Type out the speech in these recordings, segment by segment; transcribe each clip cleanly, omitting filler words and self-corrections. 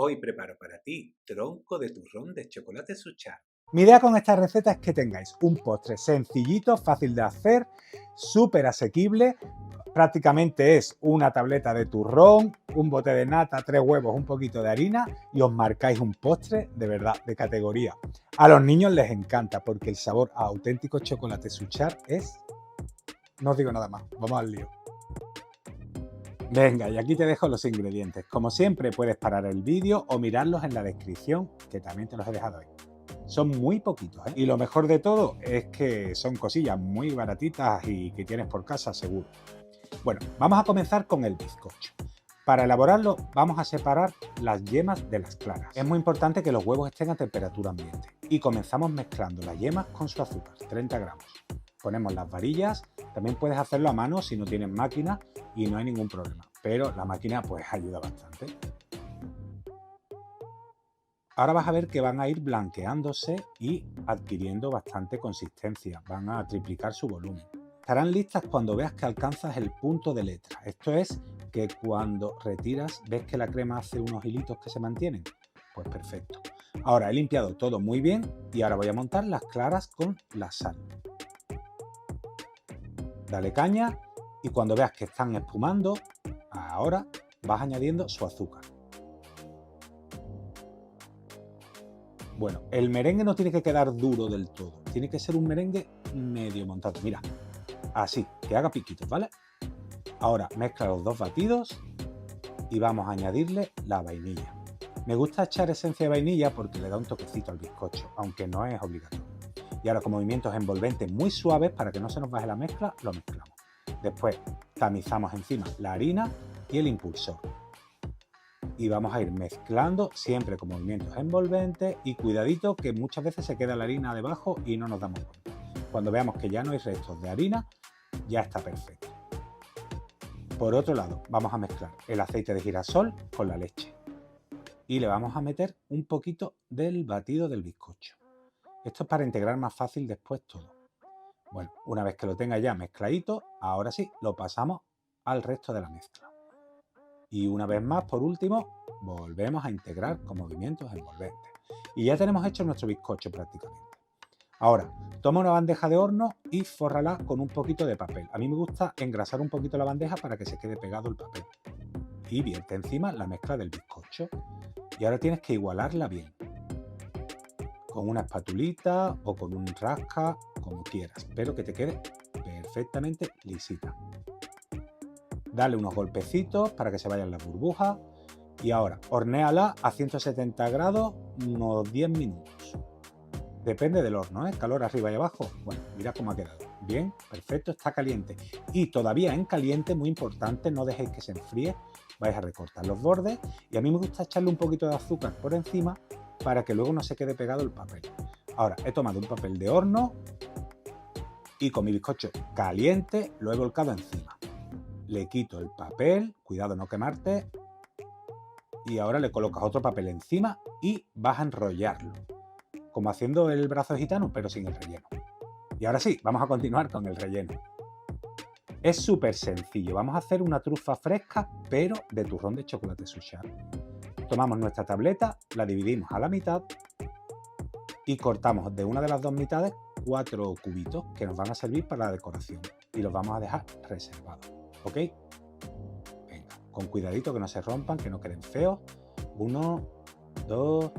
Hoy preparo para ti tronco de turrón de chocolate Suchar. Mi idea con esta receta es que tengáis un postre sencillito, fácil de hacer, súper asequible. Prácticamente es una tableta de turrón, un bote de nata, 3 huevos, un poquito de harina y os marcáis un postre de verdad, de categoría. A los niños les encanta porque el sabor a auténtico chocolate Suchar es... No os digo nada más, vamos al lío. Venga, y aquí te dejo los ingredientes. Como siempre puedes parar el vídeo o mirarlos en la descripción, que también te los he dejado ahí. Son muy poquitos, ¿eh? Y lo mejor de todo es que son cosillas muy baratitas y que tienes por casa seguro. Bueno, vamos a comenzar con el bizcocho. Para elaborarlo vamos a separar las yemas de las claras. Es muy importante que los huevos estén a temperatura ambiente. Y comenzamos mezclando las yemas con su azúcar, 30 gramos. Ponemos las varillas, también puedes hacerlo a mano si no tienes máquina y no hay ningún problema. Pero la máquina pues ayuda bastante. Ahora vas a ver que van a ir blanqueándose y adquiriendo bastante consistencia, van a triplicar su volumen. Estarán listas cuando veas que alcanzas el punto de letra. Esto es que cuando retiras ves que la crema hace unos hilitos que se mantienen. Pues perfecto. Ahora he limpiado todo muy bien y ahora voy a montar las claras con la sal. Dale caña y cuando veas que están espumando, ahora vas añadiendo su azúcar. Bueno, el merengue no tiene que quedar duro del todo, tiene que ser un merengue medio montado. Mira, así, que haga piquitos, ¿vale? Ahora mezcla los dos batidos y vamos a añadirle la vainilla. Me gusta echar esencia de vainilla porque le da un toquecito al bizcocho, aunque no es obligatorio. Y ahora con movimientos envolventes muy suaves para que no se nos baje la mezcla, lo mezclamos. Después tamizamos encima la harina y el impulsor. Y vamos a ir mezclando siempre con movimientos envolventes y cuidadito que muchas veces se queda la harina debajo y no nos damos cuenta. Cuando veamos que ya no hay restos de harina, ya está perfecto. Por otro lado, vamos a mezclar el aceite de girasol con la leche y le vamos a meter un poquito del batido del bizcocho. Esto es para integrar más fácil después todo. Bueno, una vez que lo tenga ya mezcladito, ahora sí, lo pasamos al resto de la mezcla. Y una vez más, por último, volvemos a integrar con movimientos envolventes. Y ya tenemos hecho nuestro bizcocho prácticamente. Ahora, toma una bandeja de horno y fórrala con un poquito de papel. A mí me gusta engrasar un poquito la bandeja para que se quede pegado el papel. Y vierte encima la mezcla del bizcocho. Y ahora tienes que igualarla bien. Con una espatulita o con un rasca, como quieras, pero que te quede perfectamente lisita. Dale unos golpecitos para que se vayan las burbujas y ahora hornéala a 170 grados unos 10 minutos. Depende del horno, ¿eh? Calor arriba y abajo. Bueno, mira cómo ha quedado. Bien, perfecto, está caliente. Y todavía en caliente, muy importante, no dejéis que se enfríe. Vais a recortar los bordes y a mí me gusta echarle un poquito de azúcar por encima para que luego no se quede pegado el papel. Ahora, he tomado un papel de horno y con mi bizcocho caliente lo he volcado encima. Le quito el papel, cuidado no quemarte, y ahora le colocas otro papel encima y vas a enrollarlo, como haciendo el brazo gitano, pero sin el relleno. Y ahora sí, vamos a continuar con el relleno. Es súper sencillo, vamos a hacer una trufa fresca, pero de turrón de chocolate Suchar. Tomamos nuestra tableta, la dividimos a la mitad y cortamos de una de las dos mitades 4 cubitos que nos van a servir para la decoración y los vamos a dejar reservados. ¿Ok? Venga, con cuidadito que no se rompan, que no queden feos. 1, 2,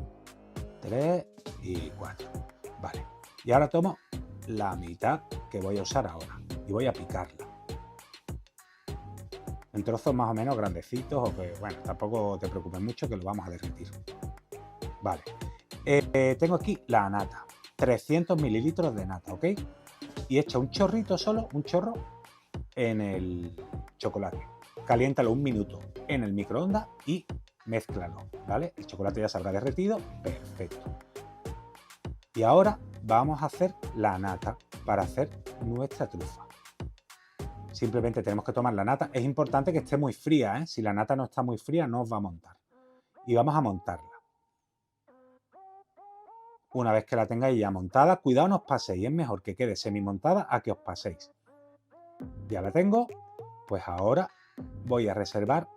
3 y 4. Vale. Y ahora tomo la mitad que voy a usar ahora y voy a picarla. En trozos más o menos grandecitos o que, bueno, tampoco te preocupes mucho que lo vamos a derretir. Vale. Tengo aquí la nata. 300 mililitros de nata, ¿ok? Y he hecho un chorrito solo, un chorro, en el chocolate. Caliéntalo un minuto en el microondas y mézclalo, ¿vale? El chocolate ya se habrá derretido, perfecto. Y ahora vamos a hacer la nata para hacer nuestra trufa. Simplemente tenemos que tomar la nata. Es importante que esté muy fría, ¿eh? Si la nata no está muy fría, no os va a montar. Y vamos a montarla. Una vez que la tengáis ya montada, cuidado no os paséis, es mejor que quede semi-montada a que os paséis. Ya la tengo, pues ahora voy a reservar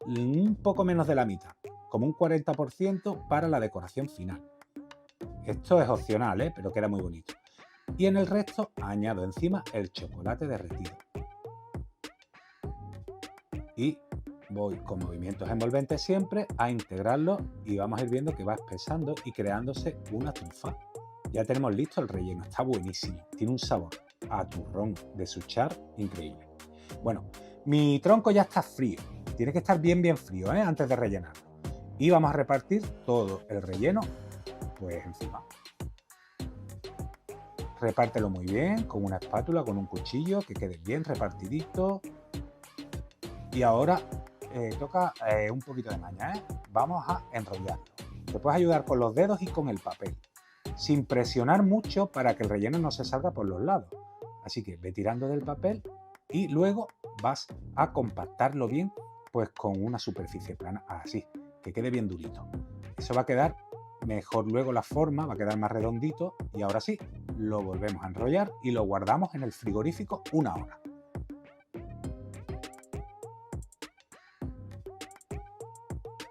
un poco menos de la mitad. como un 40% para la decoración final. Esto es opcional, pero queda muy bonito. Y en el resto añado encima el chocolate derretido. Y voy con movimientos envolventes siempre a integrarlo y vamos a ir viendo que va espesando y creándose una trufa. Ya tenemos listo el relleno, está buenísimo, tiene un sabor a turrón de Suchard increíble. Bueno, mi tronco ya está frío, tiene que estar bien frío antes de rellenarlo. Y vamos a repartir todo el relleno pues encima. Repártelo muy bien con una espátula, con un cuchillo, que quede bien repartidito. Y ahora toca un poquito de maña, Vamos a enrollarlo. Te puedes ayudar con los dedos y con el papel, sin presionar mucho para que el relleno no se salga por los lados. Así que ve tirando del papel y luego vas a compactarlo bien pues con una superficie plana, así, que quede bien durito. Eso va a quedar mejor luego la forma, va a quedar más redondito y ahora sí, lo volvemos a enrollar y lo guardamos en el frigorífico 1 hora.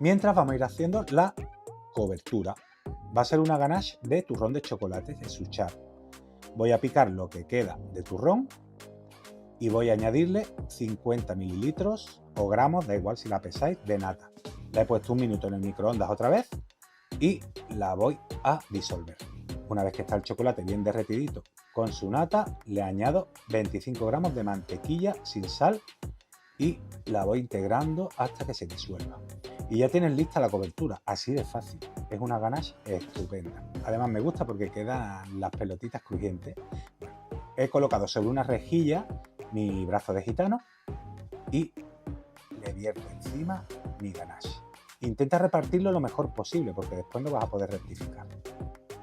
Mientras vamos a ir haciendo la cobertura. Va a ser una ganache de turrón de chocolate de Suchard. Voy a picar lo que queda de turrón y voy a añadirle 50 mililitros o gramos, da igual si la pesáis, de nata. La he puesto 1 minuto en el microondas otra vez y la voy a disolver. Una vez que está el chocolate bien derretidito con su nata, le añado 25 gramos de mantequilla sin sal y la voy integrando hasta que se disuelva. Y ya tienes lista la cobertura, así de fácil. Es una ganache estupenda. Además me gusta porque quedan las pelotitas crujientes. Bueno, he colocado sobre una rejilla mi brazo de gitano y le vierto encima mi ganache. Intenta repartirlo lo mejor posible porque después no vas a poder rectificar.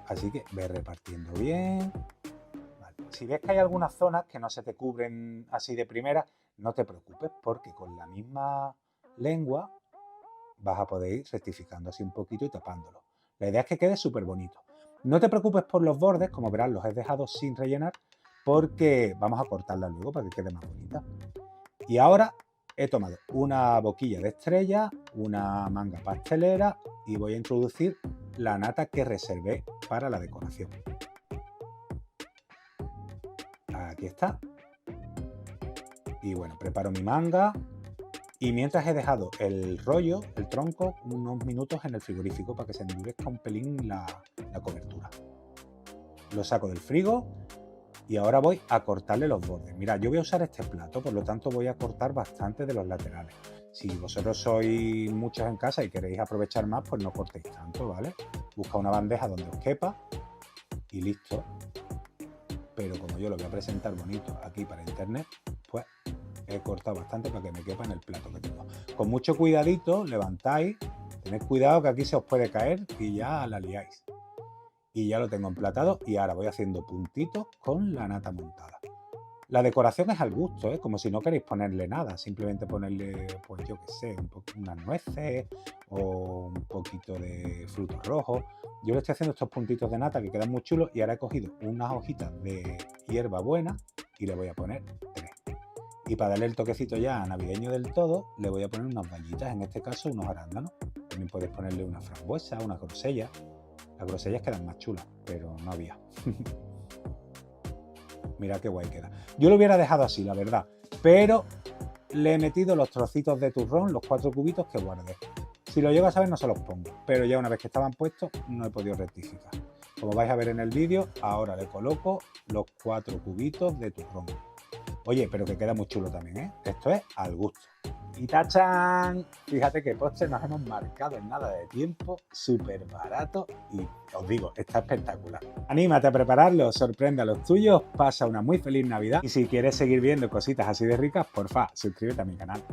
Así que ve repartiendo bien. Vale. Si ves que hay algunas zonas que no se te cubren así de primera, no te preocupes porque con la misma lengua vas a poder ir rectificando así un poquito y tapándolo. La idea es que quede súper bonito. No te preocupes por los bordes, como verás los he dejado sin rellenar porque vamos a cortarla luego para que quede más bonita. Y ahora he tomado una boquilla de estrella, una manga pastelera y voy a introducir la nata que reservé para la decoración. Aquí está. Y bueno, preparo mi manga. Y mientras he dejado el rollo, el tronco, unos minutos en el frigorífico para que se endurezca un pelín la cobertura. Lo saco del frigo y ahora voy a cortarle los bordes. Mirad, yo voy a usar este plato, por lo tanto voy a cortar bastante de los laterales. Si vosotros sois muchos en casa y queréis aprovechar más, pues no cortéis tanto, ¿vale? Busca una bandeja donde os quepa y listo. Pero como yo lo voy a presentar bonito aquí para internet, pues he cortado bastante para que me quepa en el plato que tengo. Con mucho cuidadito, levantáis, tened cuidado que aquí se os puede caer y ya la liáis. Y ya lo tengo emplatado y ahora voy haciendo puntitos con la nata montada. La decoración es al gusto, como si no queréis ponerle nada, simplemente ponerle, pues yo qué sé, unas nueces o un poquito de frutos rojos. Yo le estoy haciendo estos puntitos de nata que quedan muy chulos y ahora he cogido unas hojitas de hierbabuena y le voy a poner 3. Y para darle el toquecito ya navideño del todo, le voy a poner unas bayitas, en este caso unos arándanos. También podéis ponerle una frambuesa, unas grosellas. Las grosellas quedan más chulas, pero no había. Mira qué guay queda. Yo lo hubiera dejado así, la verdad, pero le he metido los trocitos de turrón, los 4 cubitos que guardé. Si lo llego a saber no se los pongo, pero ya una vez que estaban puestos no he podido rectificar. Como vais a ver en el vídeo, ahora le coloco los 4 cubitos de turrón. Oye, pero que queda muy chulo también, Esto es al gusto. Y ¡tachán! Fíjate qué postre nos hemos marcado en nada de tiempo, súper barato y os digo, está espectacular. Anímate a prepararlo, sorprende a los tuyos, pasa una muy feliz Navidad y si quieres seguir viendo cositas así de ricas, porfa, suscríbete a mi canal.